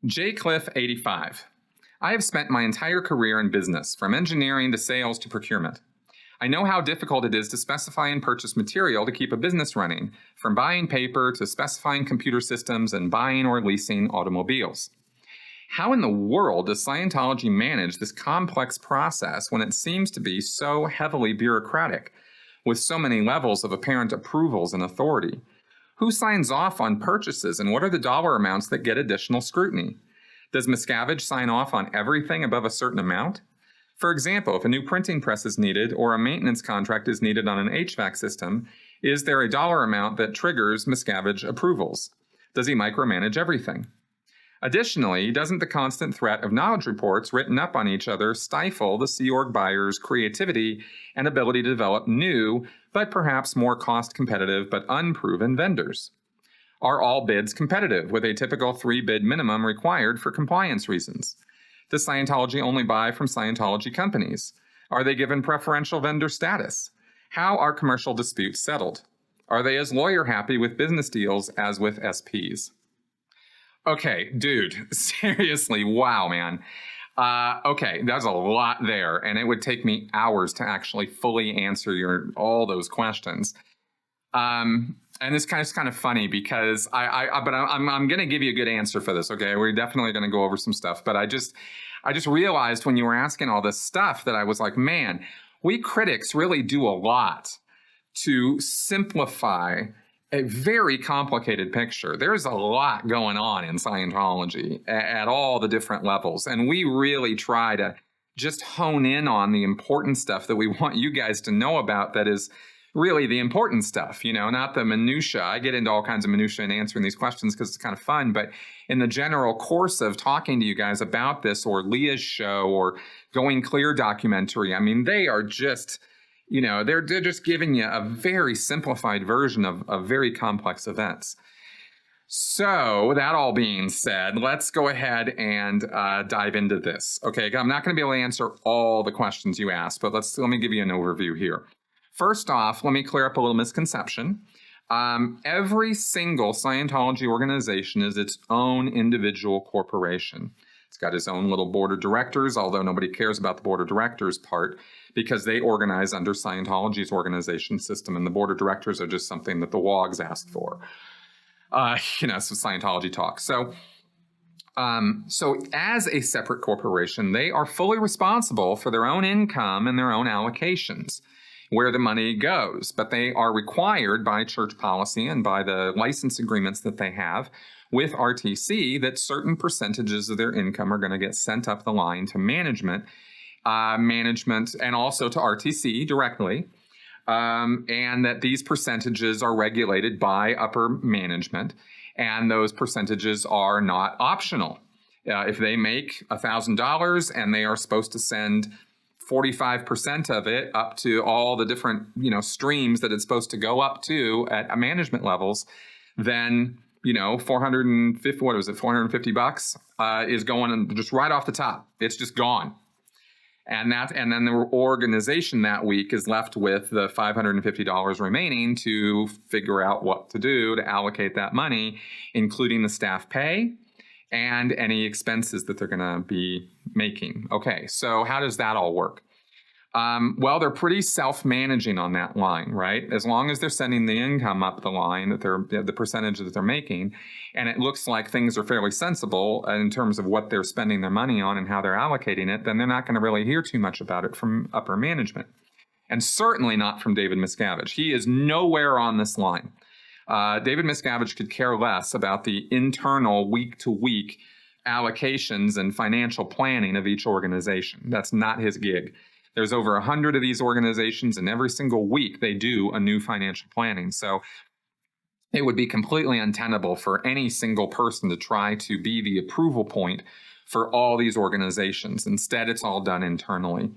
JCliff85. I have spent my entire career in business, from engineering to sales to procurement. I know how difficult it is to specify and purchase material to keep a business running, from buying paper to specifying computer systems and buying or leasing automobiles. How in the world does Scientology manage this complex process when it seems to be so heavily bureaucratic, with so many levels of apparent approvals and authority? Who signs off on purchases, and what are the dollar amounts that get additional scrutiny? Does Miscavige sign off on everything above a certain amount? For example, if a new printing press is needed or a maintenance contract is needed on an HVAC system, is there a dollar amount that triggers Miscavige approvals? Does he micromanage everything? Additionally, doesn't the constant threat of knowledge reports written up on each other stifle the Sea Org buyer's creativity and ability to develop new, but perhaps more cost-competitive but unproven vendors? Are all bids competitive, with a typical 3-bid minimum required for compliance reasons? Does Scientology only buy from Scientology companies? Are they given preferential vendor status? How are commercial disputes settled? Are they as lawyer-happy with business deals as with SPs? Okay, dude, seriously, wow, man. Okay, there's a lot there, and it would take me hours to actually fully answer all those questions. And it's kind of funny because I'm going to give you a good answer for this. Okay, we're definitely going to go over some stuff, but I just realized when you were asking all this stuff that I was like, man, we critics really do a lot to simplify a very complicated picture. There's a lot going on in Scientology at all the different levels, and we really try to just hone in on the important stuff that we want you guys to know about. That is really the important stuff, not the minutia. I get into all kinds of minutia in answering these questions because it's kind of fun, but in the general course of talking to you guys about this, or Leah's show, or Going Clear documentary, I mean, they are just, they're just giving you a very simplified version of very complex events. So that all being said, let's go ahead and dive into this. Okay, I'm not going to be able to answer all the questions you asked, but let me give you an overview here. First off, let me clear up a little misconception. Every single Scientology organization is its own individual corporation. It's got its own little board of directors, although nobody cares about the board of directors part because they organize under Scientology's organization system, and the board of directors are just something that the WOGs asked for. So Scientology talk. So as a separate corporation, they are fully responsible for their own income and their own allocations, where the money goes, but they are required by church policy and by the license agreements that they have with RTC that certain percentages of their income are going to get sent up the line to management, and also to RTC directly, and that these percentages are regulated by upper management, and those percentages are not optional. If they make $1,000 and they are supposed to send 45% of it up to all the different, streams that it's supposed to go up to at management levels, then, $450 is going just right off the top. It's just gone. And then the organization that week is left with the $550 remaining to figure out what to do to allocate that money, including the staff pay and any expenses that they're going to be making. Okay, so how does that all work? Well, they're pretty self-managing on that line, right? As long as they're sending the income up the line, the percentage that they're making, and it looks like things are fairly sensible in terms of what they're spending their money on and how they're allocating it, then they're not going to really hear too much about it from upper management. And certainly not from David Miscavige. He is nowhere on this line. David Miscavige could care less about the internal week-to-week allocations and financial planning of each organization. That's not his gig. There's over 100 of these organizations, and every single week they do a new financial planning. So it would be completely untenable for any single person to try to be the approval point for all these organizations. Instead, it's all done internally,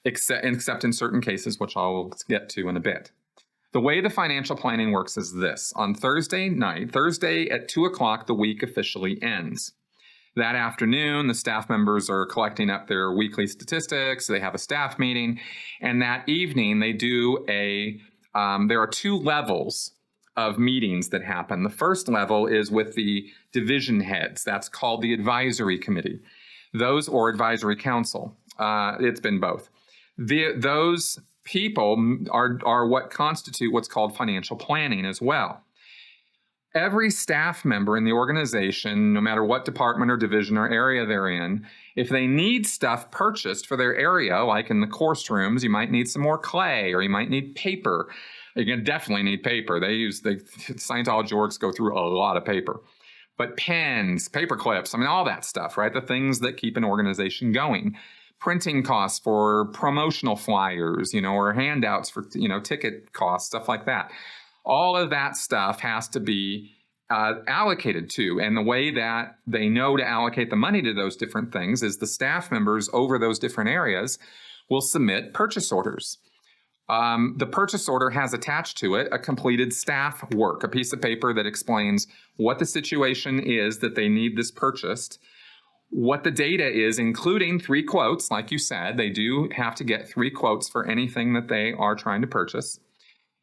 except in certain cases, which I'll get to in a bit. The way the financial planning works is this. On Thursday at 2 o'clock, the week officially ends. That afternoon, the staff members are collecting up their weekly statistics. They have a staff meeting. And that evening, they do there are 2 levels of meetings that happen. The first level is with the division heads. That's called the advisory committee. Those, or advisory council. It's been both. Those people are what constitute what's called financial planning as well. Every staff member in the organization, no matter what department or division or area they're in, if they need stuff purchased for their area, like in the course rooms, you might need some more clay, or you might need paper. You can definitely need paper. Scientology orgs go through a lot of paper. But pens, paper clips, I mean, all that stuff, right? The things that keep an organization going. Printing costs for promotional flyers, or handouts for, ticket costs, stuff like that. All of that stuff has to be allocated to. And the way that they know to allocate the money to those different things is the staff members over those different areas will submit purchase orders. The purchase order has attached to it a completed staff work, a piece of paper that explains what the situation is that they need this purchased, what the data is, including 3 quotes. Like you said, they do have to get 3 quotes for anything that they are trying to purchase,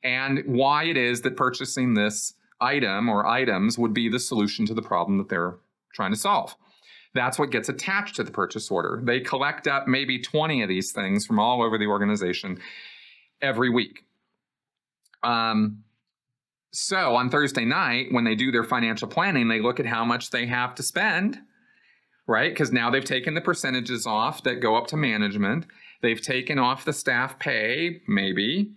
and why it is that purchasing this item or items would be the solution to the problem that they're trying to solve. That's what gets attached to the purchase order. They collect up maybe 20 of these things from all over the organization every week. So on Thursday night, when they do their financial planning, they look at how much they have to spend, right? Because now they've taken the percentages off that go up to management. They've taken off the staff pay, maybe.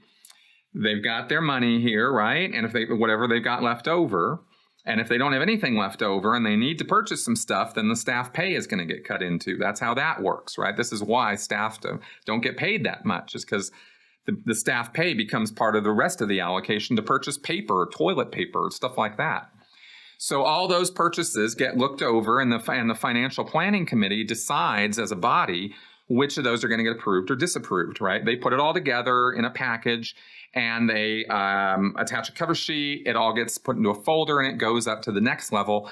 They've got their money here, right? And if whatever they've got left over, and if they don't have anything left over and they need to purchase some stuff, then the staff pay is going to get cut into. That's how that works, right? This is why staff don't get paid that much, is because the staff pay becomes part of the rest of the allocation to purchase paper, toilet paper, stuff like that. So all those purchases get looked over, and the financial planning committee decides as a body which of those are going to get approved or disapproved, right? They put it all together in a package, and they attach a cover sheet. It all gets put into a folder, and it goes up to the next level,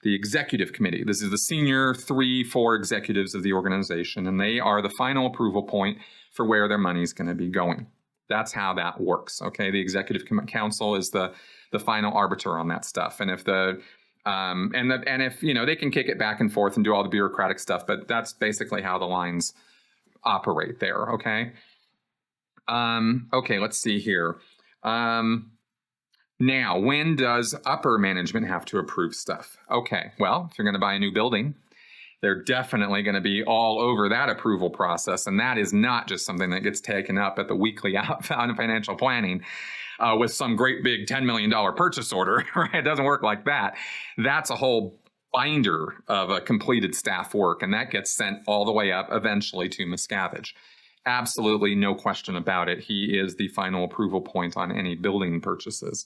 the executive committee. This is the senior 3-4 executives of the organization, and they are the final approval point for where their money is going to be going. That's how that works, okay? The executive council is the final arbiter on that stuff. And if they can kick it back and forth and do all the bureaucratic stuff, but that's basically how the lines operate there, okay? Okay, let's see here. Now, when does upper management have to approve stuff? Okay, well, if you're going to buy a new building, they're definitely going to be all over that approval process, and that is not just something that gets taken up at the weekly financial planning with some great big $10 million purchase order, right? It doesn't work like that. That's a whole binder of a completed staff work, and that gets sent all the way up eventually to Miscavige. Absolutely no question about it. He is the final approval point on any building purchases.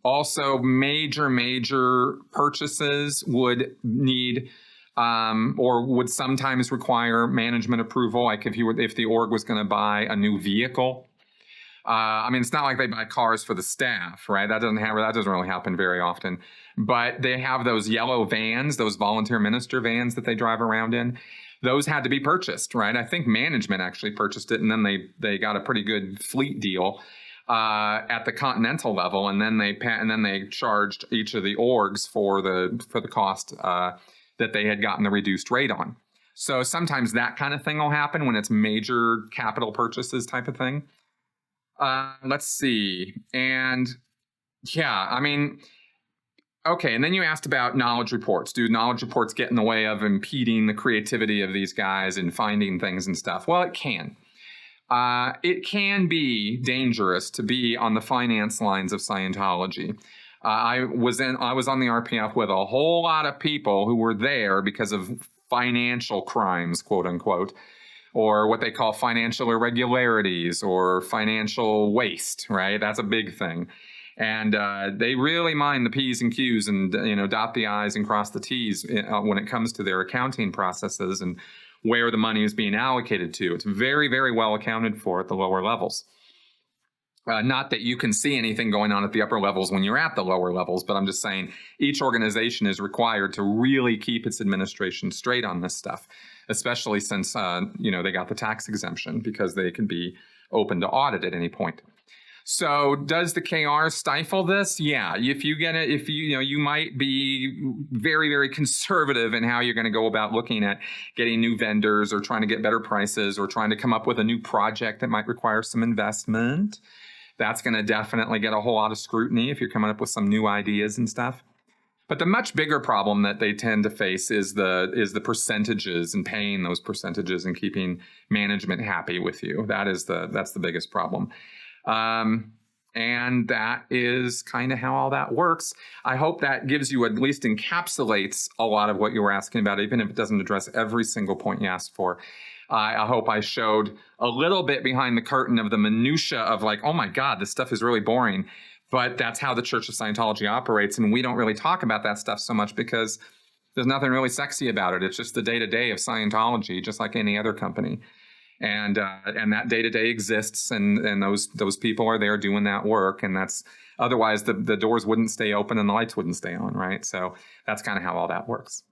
Also, major purchases would need or would sometimes require management approval. Like if the org was going to buy a new vehicle. I mean, it's not like they buy cars for the staff, right? That doesn't really happen very often. But they have those yellow vans, those volunteer minister vans that they drive around in. Those had to be purchased, right? I think management actually purchased it, and then they got a pretty good fleet deal at the continental level, and then they charged each of the orgs for the cost that they had gotten the reduced rate on. So sometimes that kind of thing will happen when it's major capital purchases type of thing. Let's see. And yeah, I mean, okay. And then you asked about knowledge reports. Do knowledge reports get in the way of impeding the creativity of these guys in finding things and stuff? Well, it can. It can be dangerous to be on the finance lines of Scientology. I was on the RPF with a whole lot of people who were there because of financial crimes, quote unquote, or what they call financial irregularities or financial waste, right? That's a big thing. And they really mind the P's and Q's and, dot the I's and cross the T's when it comes to their accounting processes and where the money is being allocated to. It's very, very well accounted for at the lower levels. Not that you can see anything going on at the upper levels when you're at the lower levels, but I'm just saying each organization is required to really keep its administration straight on this stuff, especially since, they got the tax exemption because they can be open to audit at any point. So does the KR stifle this? Yeah. If you get it, if you might be very, very conservative in how you're going to go about looking at getting new vendors or trying to get better prices or trying to come up with a new project that might require some investment. That's going to definitely get a whole lot of scrutiny if you're coming up with some new ideas and stuff. But the much bigger problem that they tend to face is the percentages and paying those percentages and keeping management happy with you. That's the biggest problem. And that is kind of how all that works. I hope that gives you, at least encapsulates a lot of what you were asking about, even if it doesn't address every single point you asked for. I hope I showed a little bit behind the curtain of the minutia of like, oh my God, this stuff is really boring. But that's how the Church of Scientology operates. And we don't really talk about that stuff so much because there's nothing really sexy about it. It's just the day-to-day of Scientology, just like any other company. And that day-to-day exists, and those people are there doing that work. And that's otherwise the doors wouldn't stay open and the lights wouldn't stay on, right? So that's kind of how all that works.